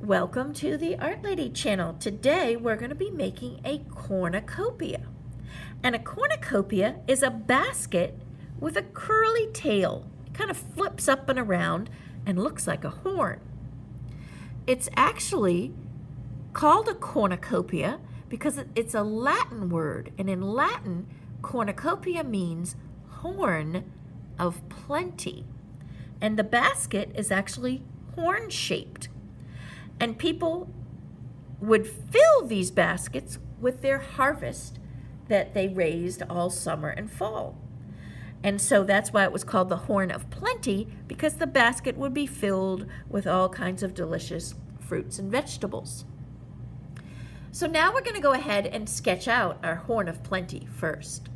Welcome to the Art Lady channel. Today we're going to be making a cornucopia. And a cornucopia is a basket with a curly tail. It kind of flips up and around and looks like a horn. It's actually called a cornucopia because it's a Latin word, and in Latin, cornucopia means horn of plenty. And the basket is actually horn-shaped. And people would fill these baskets with their harvest that they raised all summer and fall. And so that's why it was called the Horn of Plenty, because the basket would be filled with all kinds of delicious fruits and vegetables. So now we're going to go ahead and sketch out our Horn of Plenty first.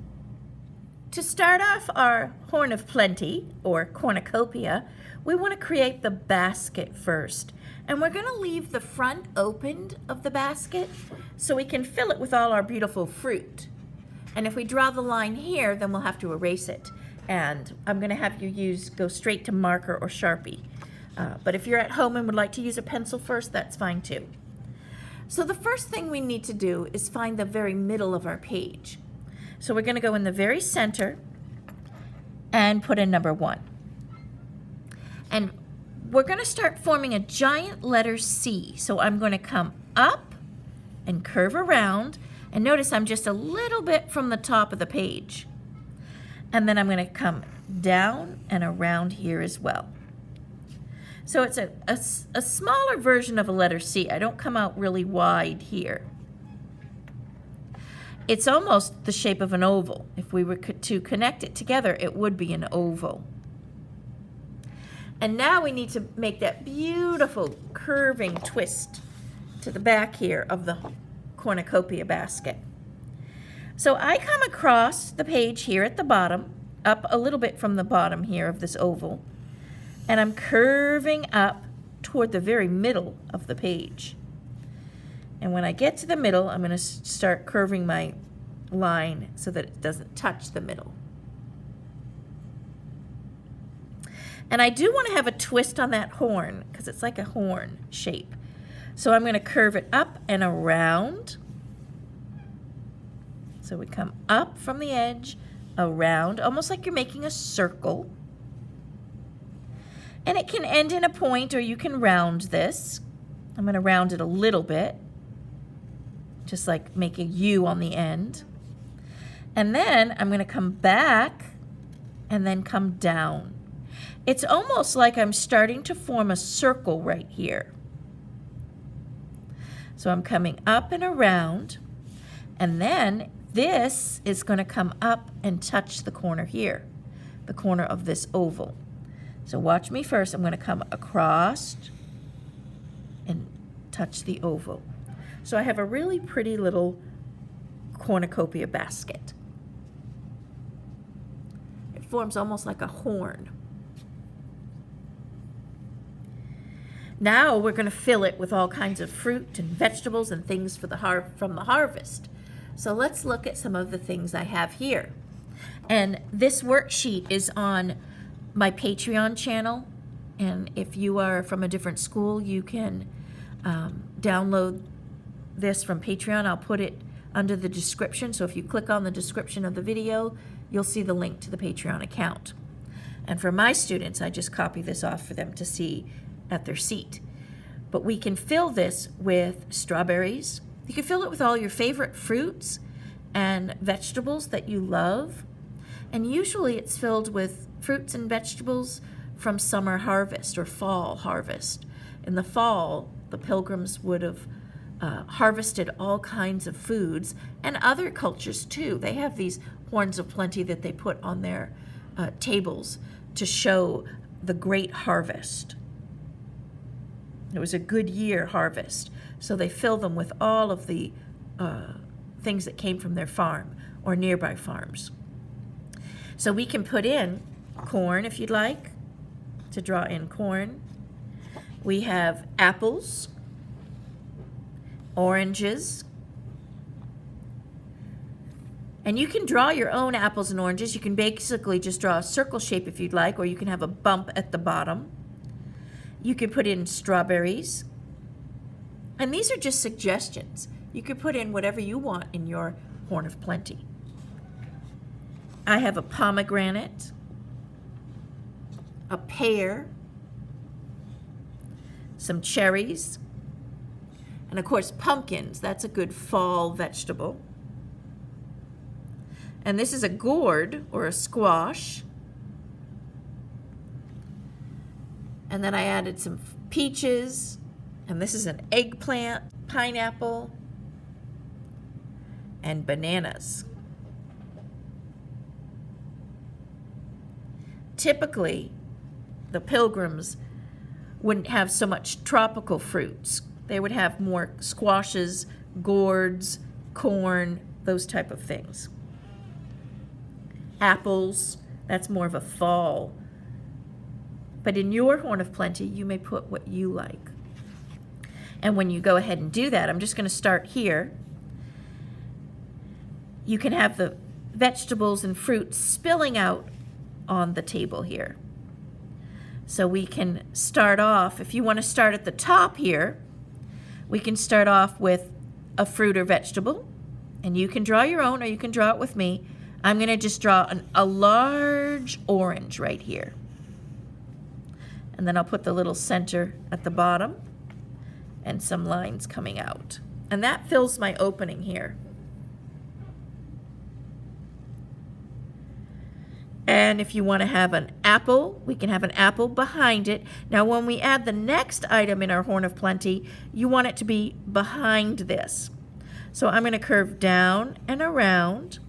To start off our Horn of Plenty, or cornucopia, we want to create the basket first. And we're going to leave the front opened of the basket so we can fill it with all our beautiful fruit. And if we draw the line here, then we'll have to erase it. And I'm going to have you go straight to marker or Sharpie. But if you're at home and would like to use a pencil first, that's fine too. So the first thing we need to do is find the very middle of our page. So we're going to go in the very center and put in number 1. And we're going to start forming a giant letter C. So I'm going to come up and curve around. And notice I'm just a little bit from the top of the page. And then I'm going to come down and around here as well. So it's a smaller version of a letter C. I don't come out really wide here. It's almost the shape of an oval. If we were to connect it together, it would be an oval. And now we need to make that beautiful curving twist to the back here of the cornucopia basket. So I come across the page here at the bottom, up a little bit from the bottom here of this oval, and I'm curving up toward the very middle of the page. And when I get to the middle, I'm going to start curving my line so that it doesn't touch the middle. And I do want to have a twist on that horn because it's like a horn shape. So I'm going to curve it up and around. So we come up from the edge, around, almost like you're making a circle. And it can end in a point, or you can round this. I'm going to round it a little bit, just like make a U on the end. And then I'm going to come back and then come down. It's almost like I'm starting to form a circle right here. So I'm coming up and around, and then this is going to come up and touch the corner here, the corner of this oval. So watch me first. I'm going to come across and touch the oval. So I have a really pretty little cornucopia basket. It forms almost like a horn. Now we're going to fill it with all kinds of fruit and vegetables and things from the harvest. So let's look at some of the things I have here. And this worksheet is on my Patreon channel. And if you are from a different school, you can download this from Patreon. I'll put it under the description. So if you click on the description of the video, you'll see the link to the Patreon account. And for my students, I just copy this off for them to see at their seat. But we can fill this with strawberries. You can fill it with all your favorite fruits and vegetables that you love. And usually it's filled with fruits and vegetables from summer harvest or fall harvest. In the fall, the pilgrims would have harvested all kinds of foods, and other cultures too. They have these horns of plenty that they put on their tables to show the great harvest. It was a good year harvest, so they fill them with all of the things that came from their farm or nearby farms. So we can put in corn if you'd like to draw in corn. We have apples, oranges, and you can draw your own apples and oranges. You can basically just draw a circle shape if you'd like, or you can have a bump at the bottom. You can put in strawberries, And these are just suggestions. You could put in whatever you want in your Horn of Plenty. I have a pomegranate, a pear, some cherries, and of course pumpkins. That's a good fall vegetable. And this is a gourd or a squash. And then I added some peaches, and this is an eggplant, pineapple, and bananas. Typically, the Pilgrims wouldn't have so much tropical fruits. They would have more squashes, gourds, corn, those type of things. Apples, that's more of a fall. But in your Horn of Plenty, you may put what you like. And when you go ahead and do that, I'm just going to start here. You can have the vegetables and fruits spilling out on the table here. So we can start off, if you want to start at the top here, we can start off with a fruit or vegetable. And you can draw your own, or you can draw it with me. I'm going to just draw a large orange right here. And then I'll put the little center at the bottom and some lines coming out. And that fills my opening here. And if you want to have an apple, we can have an apple behind it. Now when we add the next item in our Horn of Plenty, you want it to be behind this. So I'm going to curve down and around.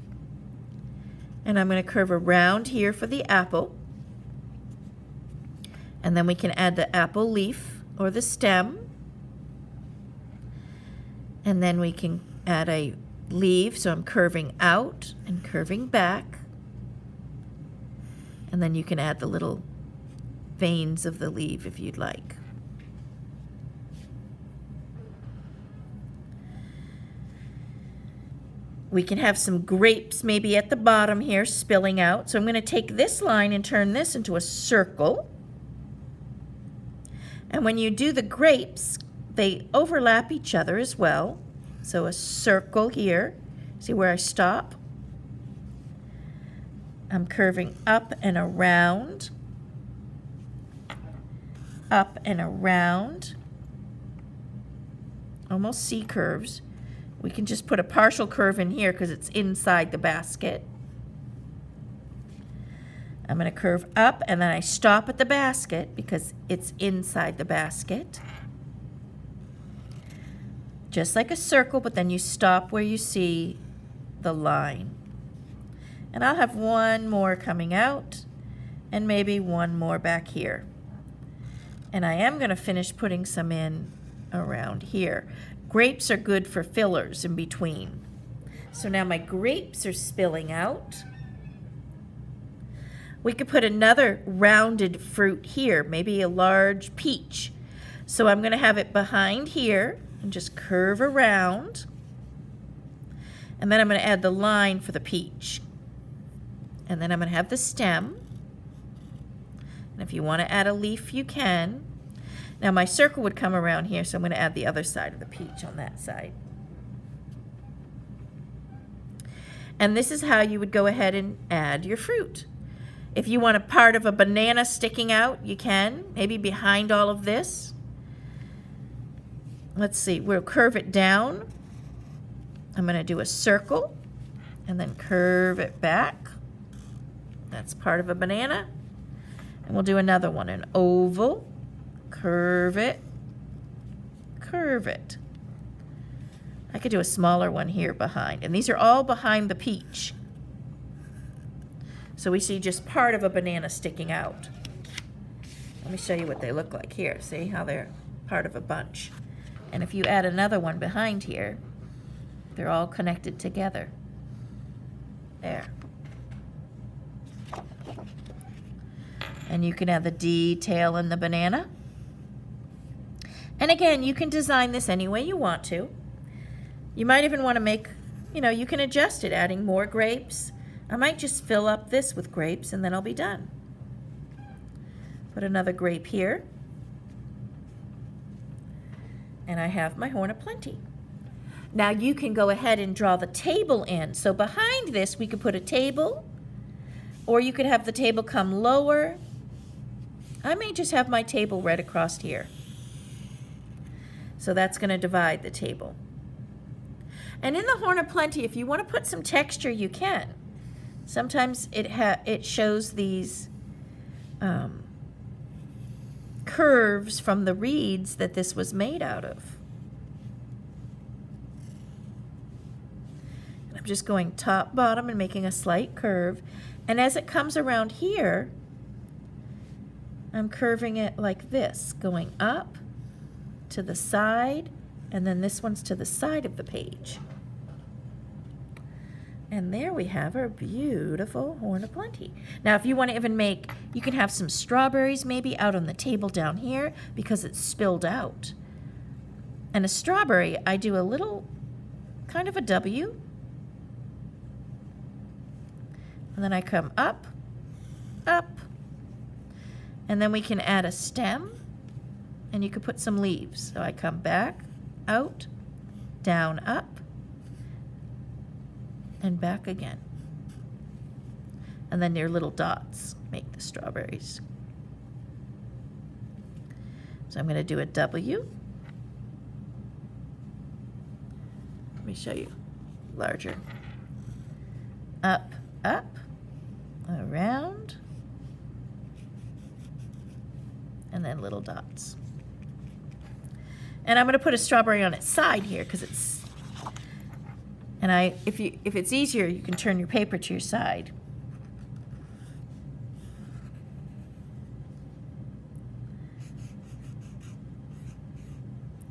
And I'm going to curve around here for the apple. And then we can add the apple leaf or the stem. And then we can add a leaf. So I'm curving out and curving back. And then you can add the little veins of the leaf if you'd like. We can have some grapes maybe at the bottom here spilling out. So I'm going to take this line and turn this into a circle. And when you do the grapes, they overlap each other as well. So a circle here. See where I stop? I'm curving up and around, up and around, almost C curves. We can just put a partial curve in here because it's inside the basket. I'm going to curve up and then I stop at the basket because it's inside the basket. Just like a circle, but then you stop where you see the line. And I'll have one more coming out and maybe one more back here. And I am going to finish putting some in around here. Grapes are good for fillers in between. So now my grapes are spilling out. We could put another rounded fruit here, maybe a large peach. So I'm going to have it behind here and just curve around. And then I'm going to add the line for the peach. And then I'm going to have the stem. And if you want to add a leaf, you can. Now my circle would come around here, so I'm going to add the other side of the peach on that side. And this is how you would go ahead and add your fruit. If you want a part of a banana sticking out, you can, maybe behind all of this. Let's see, we'll curve it down. I'm going to do a circle and then curve it back. That's part of a banana. And we'll do another one, an oval, curve it, curve it. I could do a smaller one here behind. And these are all behind the peach. So we see just part of a banana sticking out. Let me show you what they look like here. See how they're part of a bunch. And if you add another one behind here, they're all connected together. There. And you can add the detail in the banana. And again, you can design this any way you want to. You might even want to make, you can adjust it, adding more grapes. I might just fill up this with grapes and then I'll be done. Put another grape here. And I have my Horn of Plenty. Now you can go ahead and draw the table in. So behind this we could put a table, or you could have the table come lower. I may just have my table right across here. So that's going to divide the table. And in the Horn of Plenty, if you want to put some texture, you can. Sometimes it shows these curves from the reeds that this was made out of. And I'm just going top, bottom, and making a slight curve. And as it comes around here, I'm curving it like this, going up to the side, and then this one's to the side of the page. And there we have our beautiful Horn of Plenty. Now, if you want to even make, you can have some strawberries maybe out on the table down here because it's spilled out. And a strawberry, I do a little kind of a W. And then I come up, up. And then we can add a stem, and you could put some leaves. So I come back, out, down, up, and back again. And then your little dots make the strawberries. So I'm going to do a W. Let me show you larger. Up, up, around, and then little dots. And I'm going to put a strawberry on its side here because it's, and if it's easier, you can turn your paper to your side.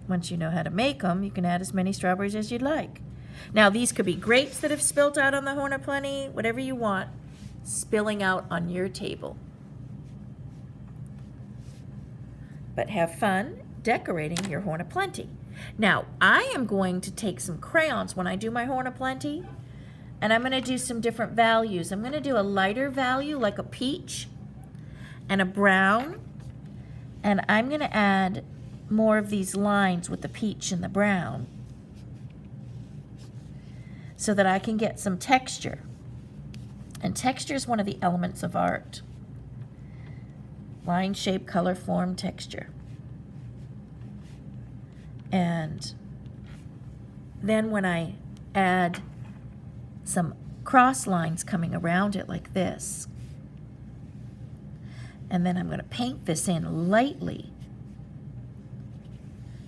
Once you know how to make them, you can add as many strawberries as you'd like. Now, these could be grapes that have spilled out on the Horn of Plenty, whatever you want, spilling out on your table. But have fun decorating your Horn of Plenty. Now, I am going to take some crayons when I do my Horn of Plenty, and I'm going to do some different values. I'm going to do a lighter value like a peach and a brown, and I'm going to add more of these lines with the peach and the brown so that I can get some texture. And texture is one of the elements of art. Line, shape, color, form, texture. And then when I add some cross lines coming around it like this, and then I'm going to paint this in lightly,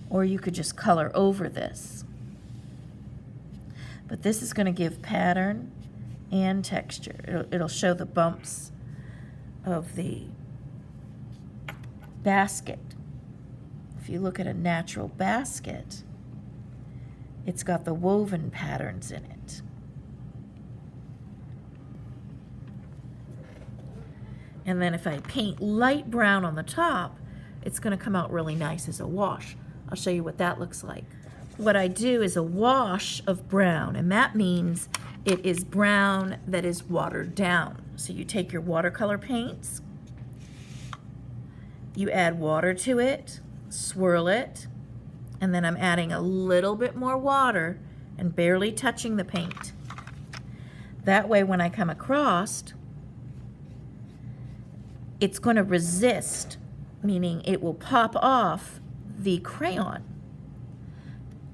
or you could just color over this. But this is going to give pattern and texture. It'll show the bumps of the basket. If you look at a natural basket, it's got the woven patterns in it. And then if I paint light brown on the top, it's going to come out really nice as a wash. I'll show you what that looks like. What I do is a wash of brown, and that means it is brown that is watered down. So you take your watercolor paints, you add water to it, swirl it, and then I'm adding a little bit more water and barely touching the paint. That way when I come across, it's going to resist, meaning it will pop off the crayon.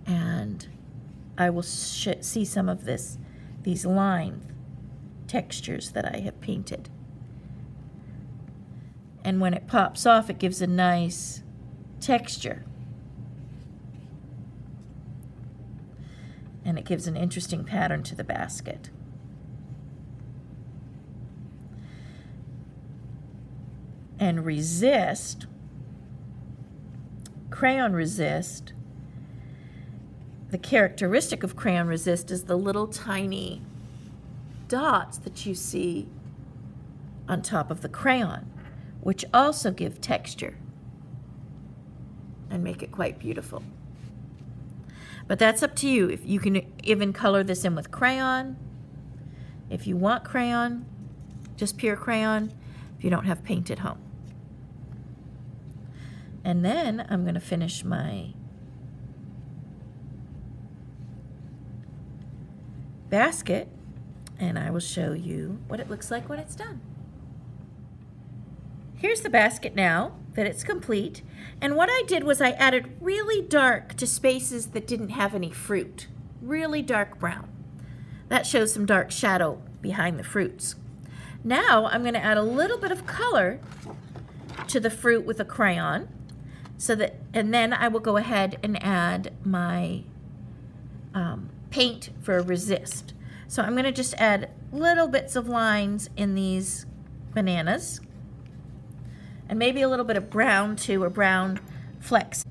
And I will see some of these line textures that I have painted. And when it pops off, it gives a nice texture. And it gives an interesting pattern to the basket. And resist, crayon resist, the characteristic of crayon resist is the little tiny dots that you see on top of the crayon, which also give texture and make it quite beautiful. But that's up to you. If you can even color this in with crayon. If you want crayon, just pure crayon, if you don't have paint at home. And then I'm going to finish my basket, and I will show you what it looks like when it's done. Here's the basket now that it's complete, and what I did was I added really dark to spaces that didn't have any fruit, really dark brown. That shows some dark shadow behind the fruits. Now I'm going to add a little bit of color to the fruit with a crayon, and then I will go ahead and add my paint for resist. So I'm going to just add little bits of lines in these bananas, and maybe a little bit of brown too, or brown flecks.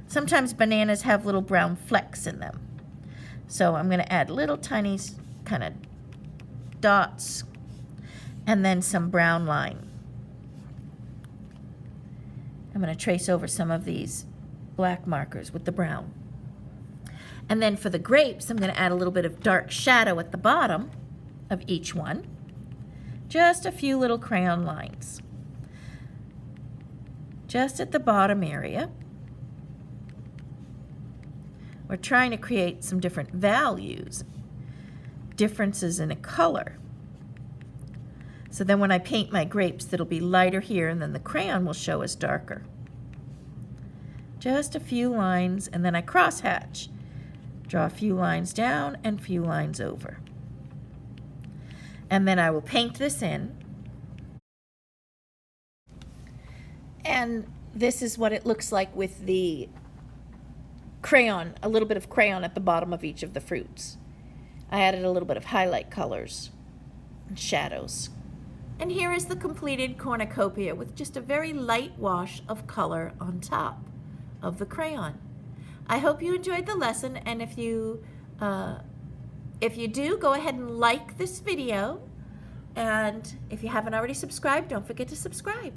Sometimes bananas have little brown flecks in them. So I'm going to add little tiny kind of dots and then some brown line. I'm going to trace over some of these black markers with the brown. And then for the grapes, I'm going to add a little bit of dark shadow at the bottom of each one. Just a few little crayon lines. Just at the bottom area. We're trying to create some different values, differences in a color. So then when I paint my grapes, it'll be lighter here, and then the crayon will show as darker. Just a few lines, and then I crosshatch. Draw a few lines down and a few lines over. And then I will paint this in. And this is what it looks like with the crayon, a little bit of crayon at the bottom of each of the fruits. I added a little bit of highlight colors and shadows. And here is the completed cornucopia with just a very light wash of color on top of the crayon. I hope you enjoyed the lesson, and if you do, go ahead and like this video, and if you haven't already subscribed, don't forget to subscribe.